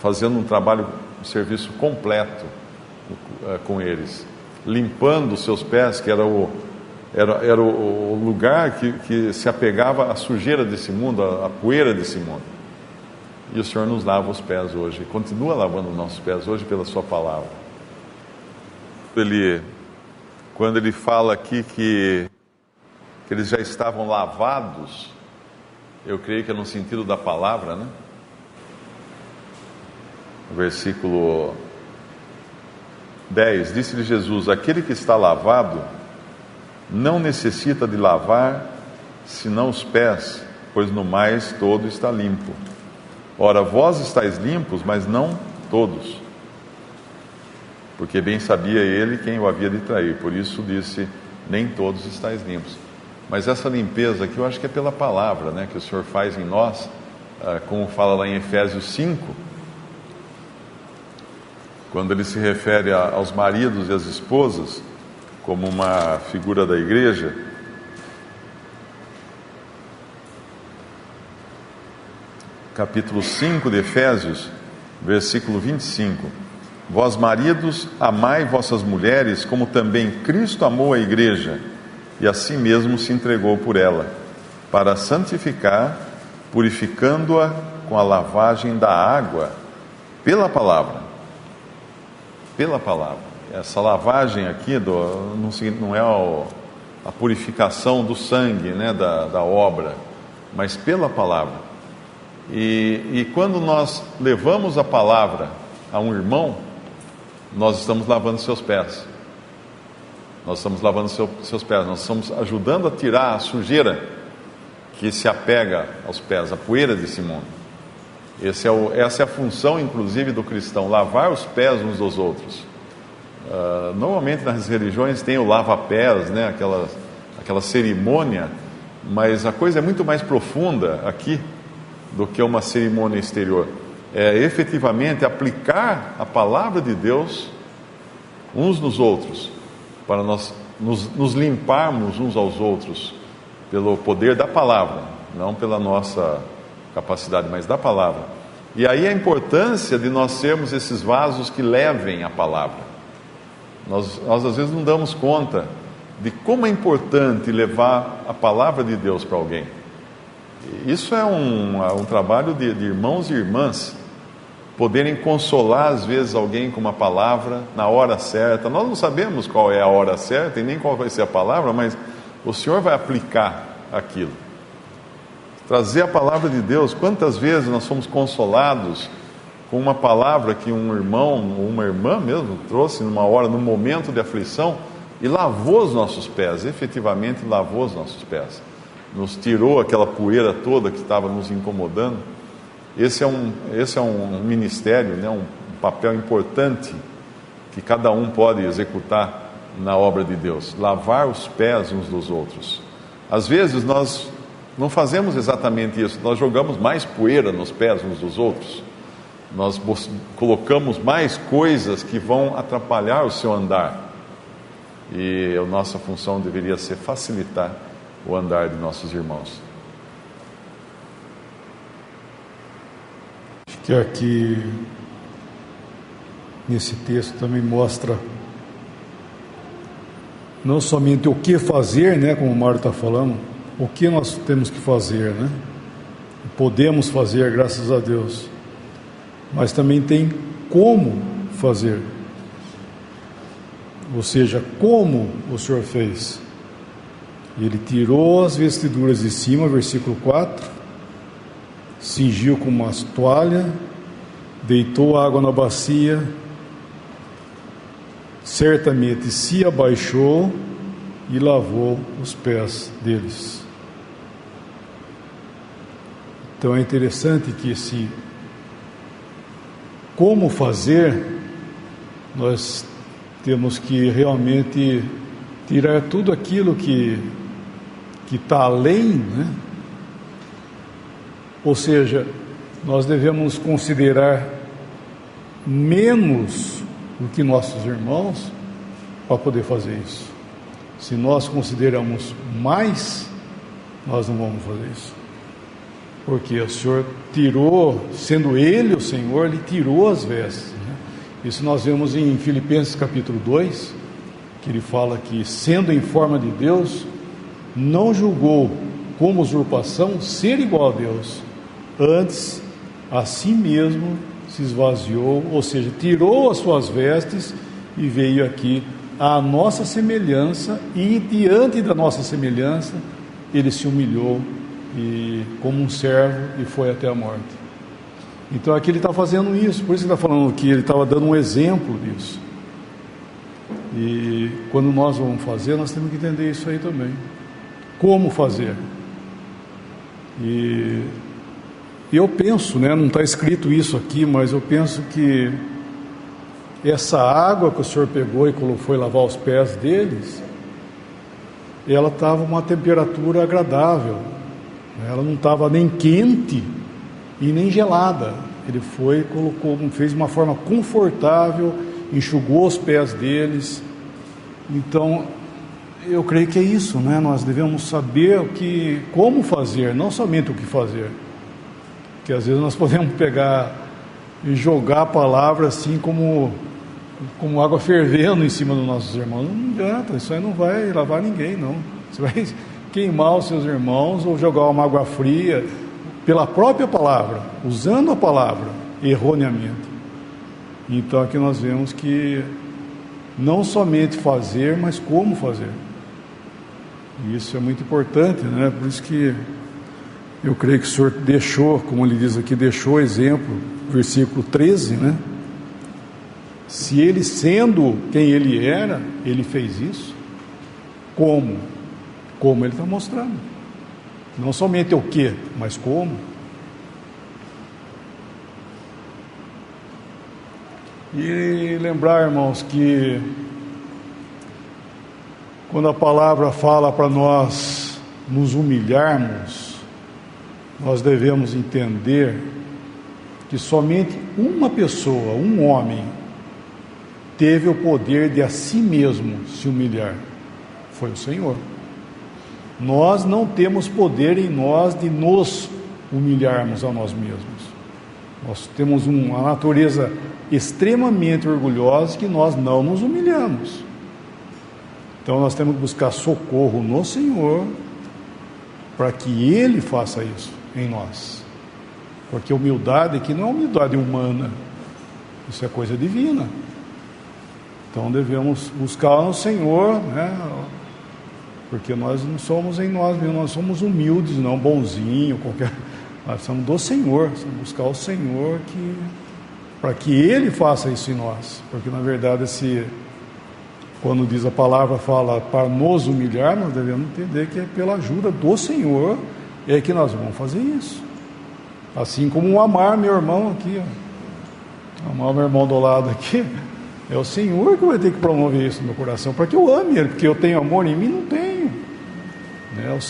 Speaker 4: Fazendo um trabalho, um serviço completo com eles. Limpando os seus pés, que era o lugar que se apegava à sujeira desse mundo, à poeira desse mundo. E o Senhor nos lava os pés hoje, continua lavando os nossos pés hoje pela sua palavra. Quando ele fala aqui que eles já estavam lavados, eu creio que é no sentido da palavra, né? Versículo 10, disse-lhe Jesus: aquele que está lavado não necessita de lavar, senão os pés, pois no mais todo está limpo. Ora, vós estáis limpos, mas não todos. Porque bem sabia ele quem o havia de trair, por isso disse, nem todos estáis limpos. Mas essa limpeza aqui eu acho que é pela palavra, né, que o Senhor faz em nós, como fala lá em Efésios 5, quando ele se refere aos maridos e às esposas, como uma figura da igreja. Capítulo 5 de Efésios, versículo 25. Vós maridos, amai vossas mulheres, como também Cristo amou a igreja, e a si mesmo se entregou por ela, para santificar, purificando-a com a lavagem da água, pela palavra. Pela palavra. Essa lavagem aqui não é a purificação do sangue, né, da obra, mas pela palavra. E quando nós levamos a palavra a um irmão, nós estamos lavando seus pés. Nós estamos lavando seus pés, nós estamos ajudando a tirar a sujeira que se apega aos pés, a poeira desse mundo. Essa é a função, inclusive, do cristão, lavar os pés uns dos outros. Normalmente nas religiões tem o lava-pés, né, aquela cerimônia, mas a coisa é muito mais profunda aqui do que uma cerimônia exterior. É efetivamente aplicar a palavra de Deus uns nos outros, para nós nos limparmos uns aos outros pelo poder da palavra, não pela nossa capacidade, mas da palavra. E aí a importância de nós sermos esses vasos que levem a palavra. Nós às vezes não damos conta de como é importante levar a palavra de Deus para alguém. Isso é um trabalho de irmãos e irmãs, poderem consolar às vezes alguém com uma palavra na hora certa. Nós não sabemos qual é a hora certa e nem qual vai ser a palavra, mas o Senhor vai aplicar aquilo. Trazer a palavra de Deus. Quantas vezes nós fomos consolados com uma palavra que um irmão ou uma irmã mesmo trouxe numa hora, num momento de aflição, e lavou os nossos pés, efetivamente lavou os nossos pés, nos tirou aquela poeira toda que estava nos incomodando. Esse é um ministério, né, um papel importante que cada um pode executar na obra de Deus, lavar os pés uns dos outros. Às vezes nós não fazemos exatamente isso. Nós jogamos mais poeira nos pés uns dos outros. Nós colocamos mais coisas que vão atrapalhar o seu andar. E a nossa função deveria ser facilitar o andar de nossos irmãos.
Speaker 2: Acho que aqui, nesse texto, também mostra não somente o que fazer, né, como o Mário está falando, o que nós temos que fazer, né? Podemos fazer, graças a Deus. Mas também tem como fazer. Ou seja, como o Senhor fez. Ele tirou as vestiduras de cima, versículo 4, cingiu com uma toalha, deitou água na bacia, certamente se abaixou e lavou os pés deles. Então é interessante que esse como fazer, nós temos que realmente tirar tudo aquilo que está além, né? Ou seja, nós devemos considerar menos do que nossos irmãos para poder fazer isso. Se nós consideramos mais, nós não vamos fazer isso. Porque o Senhor tirou, sendo Ele o Senhor, Ele tirou as vestes, né? Isso nós vemos em Filipenses capítulo 2, que ele fala que, sendo em forma de Deus, não julgou como usurpação ser igual a Deus, antes a si mesmo se esvaziou, ou seja, tirou as suas vestes e veio aqui à nossa semelhança, e diante da nossa semelhança ele se humilhou e como um servo e foi até a morte. Então aqui ele está fazendo isso, por isso ele está falando que ele estava dando um exemplo disso. E quando nós vamos fazer, nós temos que entender isso aí também. Como fazer? E eu penso, né, não está escrito isso aqui, mas eu penso que essa água que o Senhor pegou e foi lavar os pés deles, ela estava uma temperatura agradável, ela não estava nem quente e nem gelada. Ele foi, colocou, fez de uma forma confortável, enxugou os pés deles. Então eu creio que é isso, né? Nós devemos saber como fazer, não somente o que fazer, porque às vezes nós podemos pegar e jogar a palavra assim como água fervendo em cima dos nossos irmãos. Não adianta, isso aí não vai lavar ninguém, não. Você vai queimar os seus irmãos ou jogar uma água fria pela própria palavra, usando a palavra erroneamente. Então aqui nós vemos que não somente fazer, mas como fazer. E isso é muito importante, né? Por isso que eu creio que o Senhor deixou, como ele diz aqui, deixou exemplo, versículo 13, né? Se ele, sendo quem ele era, ele fez isso, como? Como ele está mostrando. Não somente o que, mas como. E lembrar, irmãos, que quando a palavra fala para nós nos humilharmos, nós devemos entender que somente uma pessoa, um homem, teve o poder de a si mesmo se humilhar. Foi o Senhor. Nós não temos poder em nós de nos humilharmos a nós mesmos. Nós temos uma natureza extremamente orgulhosa que nós não nos humilhamos. Então nós temos que buscar socorro no Senhor para que Ele faça isso em nós. Porque humildade aqui não é humildade humana, isso é coisa divina. Então devemos buscar no Senhor, né? Porque nós não somos em nós mesmos, nós somos humildes, não bonzinho, nós somos do Senhor, precisamos buscar o Senhor para que Ele faça isso em nós. Porque na verdade, quando diz a palavra, fala para nos humilhar, nós devemos entender que é pela ajuda do Senhor é que nós vamos fazer isso. Assim como amar meu irmão aqui, ó. Amar meu irmão do lado aqui, é o Senhor que vai ter que promover isso no meu coração, para que eu ame Ele, porque eu tenho amor em mim, não tenho.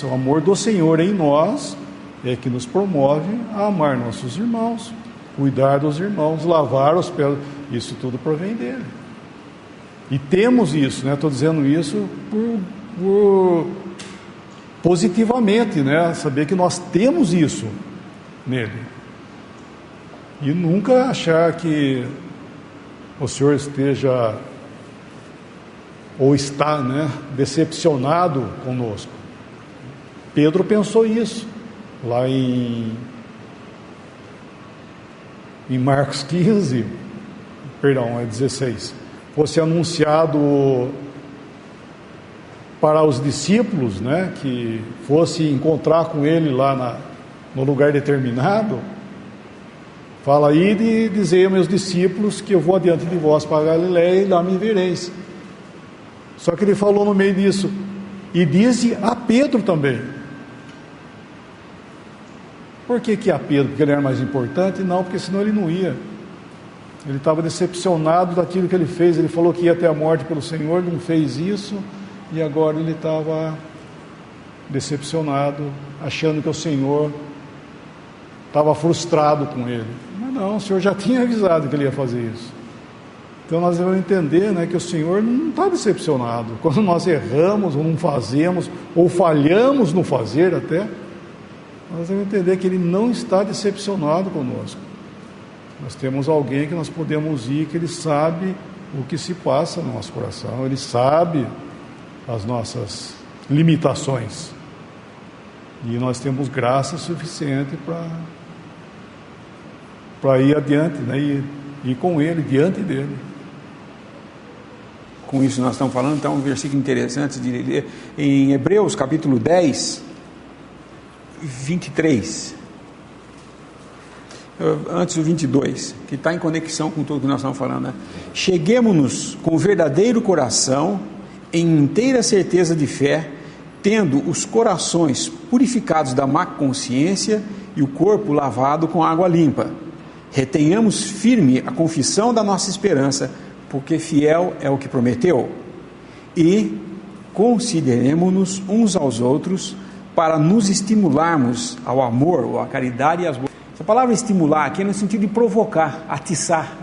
Speaker 2: O amor do Senhor em nós é que nos promove a amar nossos irmãos, cuidar dos irmãos, lavar os pés, isso tudo provém dele. E temos isso, né? Estou dizendo isso positivamente, né? Saber que nós temos isso nele. E nunca achar que o Senhor esteja ou está, né, decepcionado conosco. Pedro pensou isso lá em Marcos 15, perdão, é 16. Fosse anunciado para os discípulos, né, que fosse encontrar com ele lá no lugar determinado. Fala aí de dizer aos meus discípulos que eu vou adiante de vós para a Galileia e lá me vereis. Só que ele falou no meio disso, e diz a Pedro também. Por que a Pedro? Porque ele era mais importante? Não, porque senão ele não ia. Ele estava decepcionado daquilo que ele fez. Ele falou que ia até a morte pelo Senhor, não fez isso, e agora ele estava decepcionado, achando que o Senhor estava frustrado com ele. Mas não, o Senhor já tinha avisado que ele ia fazer isso. Então nós devemos entender, né, que o Senhor não está decepcionado. Quando nós erramos ou não fazemos, ou falhamos no fazer até, nós devemos entender que Ele não está decepcionado conosco. Nós temos alguém que nós podemos ir, que Ele sabe o que se passa no nosso coração, Ele sabe as nossas limitações. E nós temos graça suficiente para ir adiante, né, e ir com Ele, diante dEle.
Speaker 3: Com isso nós estamos falando, então um versículo interessante de ler, em Hebreus capítulo 10, 23, antes do 22, que está em conexão com tudo que nós estamos falando, né? Cheguemo-nos com verdadeiro coração, em inteira certeza de fé, tendo os corações purificados da má consciência e o corpo lavado com água limpa. Retenhamos firme a confissão da nossa esperança, porque fiel é o que prometeu, e consideremo-nos uns aos outros para nos estimularmos ao amor, ou à caridade e às boas. Essa palavra estimular aqui é no sentido de provocar, atiçar.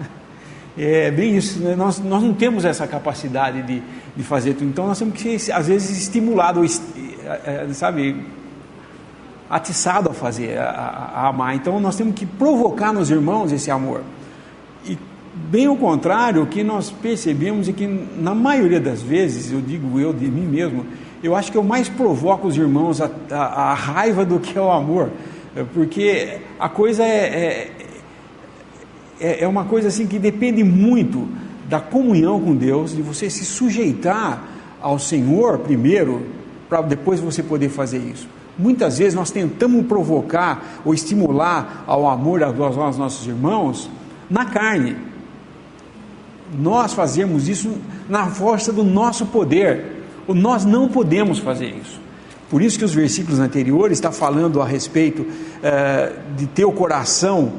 Speaker 3: É bem isso, né? Nós não temos essa capacidade de fazer tudo, então nós temos que ser, às vezes, estimulado, sabe, atiçado a fazer, a amar. Então nós temos que provocar nos irmãos esse amor. E bem ao contrário, o que nós percebemos é que, na maioria das vezes, eu digo eu de mim mesmo, eu acho que eu mais provoco os irmãos a raiva do que o amor, porque a coisa é uma coisa assim que depende muito da comunhão com Deus, de você se sujeitar ao Senhor primeiro, para depois você poder fazer isso. Muitas vezes nós tentamos provocar ou estimular ao amor aos nossos irmãos na carne. Nós fazemos isso na força do nosso poder. Nós não podemos fazer isso. Por isso que os versículos anteriores estão falando a respeito de ter o coração,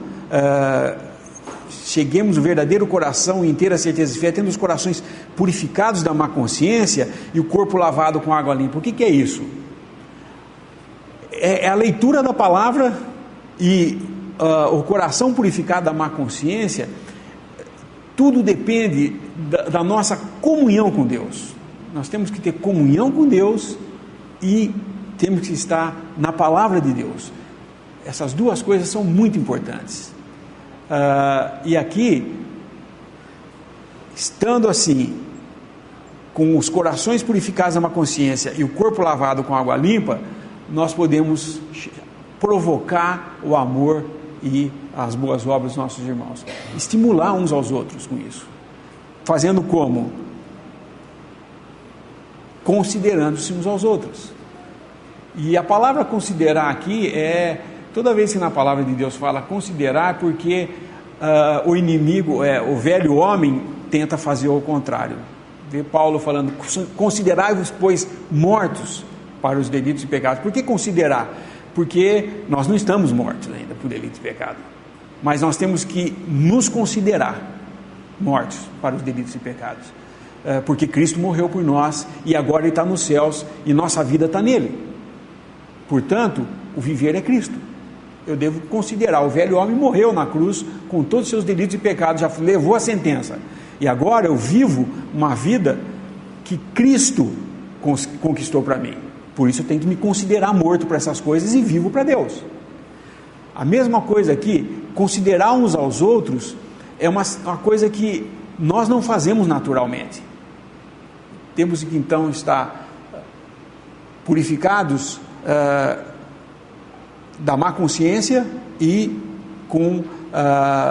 Speaker 3: cheguemos o verdadeiro coração e inteira certeza de fé, tendo os corações purificados da má consciência e o corpo lavado com água limpa. O que é isso? É a leitura da palavra e o coração purificado da má consciência. Tudo depende da nossa comunhão com Deus. Nós temos que ter comunhão com Deus e temos que estar na palavra de Deus. Essas duas coisas são muito importantes. E aqui, estando assim, com os corações purificados da má consciência e o corpo lavado com água limpa, nós podemos provocar o amor e as boas obras dos nossos irmãos, estimular uns aos outros com isso, fazendo como? Considerando-se uns aos outros. E a palavra considerar aqui toda vez que na palavra de Deus fala considerar, porque o inimigo, o velho homem, tenta fazer o contrário. Vê Paulo falando, considerai-vos, pois, mortos para os delitos e pecados. Por que considerar? Porque nós não estamos mortos ainda por delito e pecado, mas nós temos que nos considerar mortos para os delitos e pecados, porque Cristo morreu por nós e agora Ele está nos céus e nossa vida está nele. Portanto, o viver é Cristo. Eu devo considerar, o velho homem morreu na cruz com todos os seus delitos e pecados, já levou a sentença. E agora eu vivo uma vida que Cristo conquistou para mim. Por isso eu tenho que me considerar morto para essas coisas e vivo para Deus. A mesma coisa aqui, considerar uns aos outros é uma coisa que nós não fazemos naturalmente. Temos que então estar purificados da má consciência e com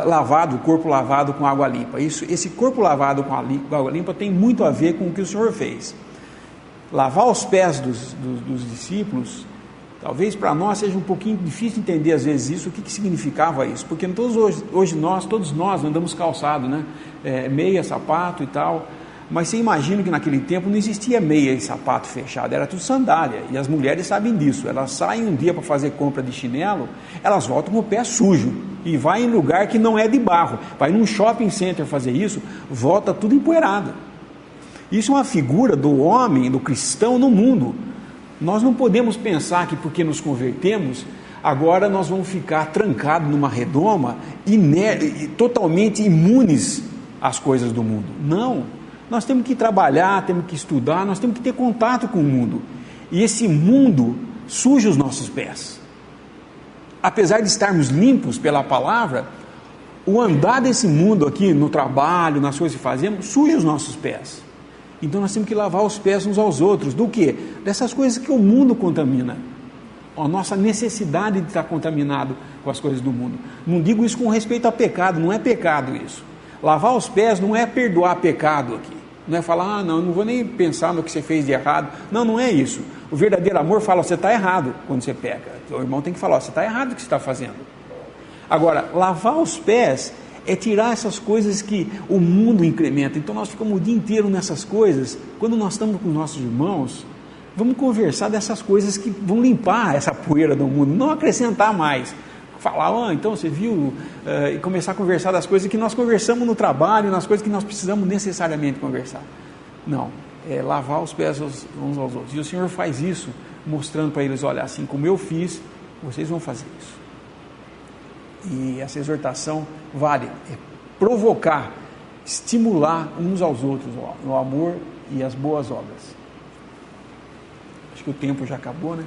Speaker 3: lavado, o corpo lavado com água limpa. Esse corpo lavado com água limpa tem muito a ver com o que o Senhor fez. Lavar os pés dos discípulos, talvez para nós seja um pouquinho difícil entender às vezes isso, o que significava isso, porque hoje todos nós andamos calçados, né? Meia, sapato e tal, mas você imagina que naquele tempo não existia meia e sapato fechado, era tudo sandália, e as mulheres sabem disso, elas saem um dia para fazer compra de chinelo, elas voltam com o pé sujo, e vai em lugar que não é de barro, vai num shopping center fazer isso, volta tudo empoeirado. Isso é uma figura do homem, do cristão no mundo. Nós não podemos pensar que porque nos convertemos, agora nós vamos ficar trancados numa redoma, totalmente imunes às coisas do mundo. Não, nós temos que trabalhar, temos que estudar, nós temos que ter contato com o mundo. E esse mundo suja os nossos pés. Apesar de estarmos limpos pela palavra, o andar desse mundo aqui, no trabalho, nas coisas que fazemos, suja os nossos pés. Então nós temos que lavar os pés uns aos outros. Do quê? Dessas coisas que o mundo contamina. A nossa necessidade de estar contaminado com as coisas do mundo. Não digo isso com respeito a pecado, não é pecado isso. Lavar os pés não é perdoar pecado aqui. Não é falar, não vou nem pensar no que você fez de errado. Não é isso. O verdadeiro amor fala, você está errado quando você peca. O irmão tem que falar, você está errado o que você está fazendo. Agora, lavar os pés é tirar essas coisas que o mundo incrementa. Então nós ficamos o dia inteiro nessas coisas. Quando nós estamos com os nossos irmãos, vamos conversar dessas coisas que vão limpar essa poeira do mundo, não acrescentar mais. Falar, então você viu, e começar a conversar das coisas que nós conversamos no trabalho, nas coisas que nós precisamos necessariamente conversar. Não, é lavar os pés uns aos outros. E o Senhor faz isso, mostrando para eles, olha, assim como eu fiz, vocês vão fazer isso. E essa exortação vale, é provocar, estimular uns aos outros no amor e as boas obras. Acho que o tempo já acabou, né?